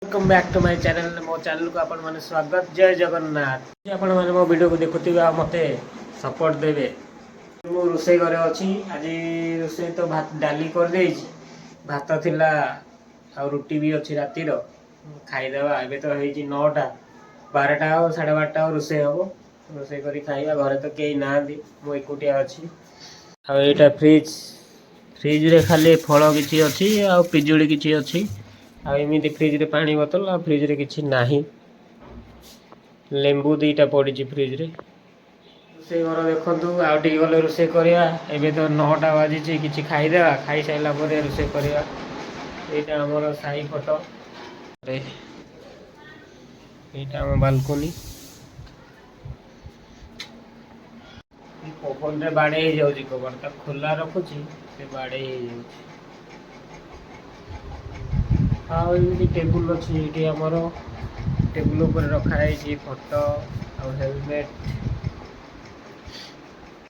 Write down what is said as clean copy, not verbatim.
Welcome back to my channel मो channel को आपण माने स्वागत। जय जगन्नाथ। आपण माने मो वीडियो को देखुथिबा मते सपोर्ट देबे। मो रोसे घरे अछि आज रोसे तो भात डाली कर देछि, भात थिला आ रोटी भी अछि राती रो खाई देबा। एबे तो हेछि 9टा 12टा और 12:30 रोसे हबो, रोसे करी खाइबा। घरे तो केही नांदी, मो एकुटिया अछि। आ एटा फ्रिज रे खाली फल किछि अछि आ पिजुली किछि अछि। आ एमती फ्रिज रे पानी बोतल आ फ्रिज रे किछि नाही। लेंबू दीटा पड़ी फ्रिज रे। रोसे घर देखु आ गले रोसे करिया। एबे तो 9टा बाजी किछि खाई देबा, खाई साइला परे रोसे करिया। एटा हमर साई फोटो रे, एटा हम बालकोनी। पवन रे बाड़े ही जाउची, कबरटा खुला रखुची से बाड़े ही जाउची। हाँ ये टेबुल अच्छी ये आमर टेबुल पर रखा है फोटो और हेलमेट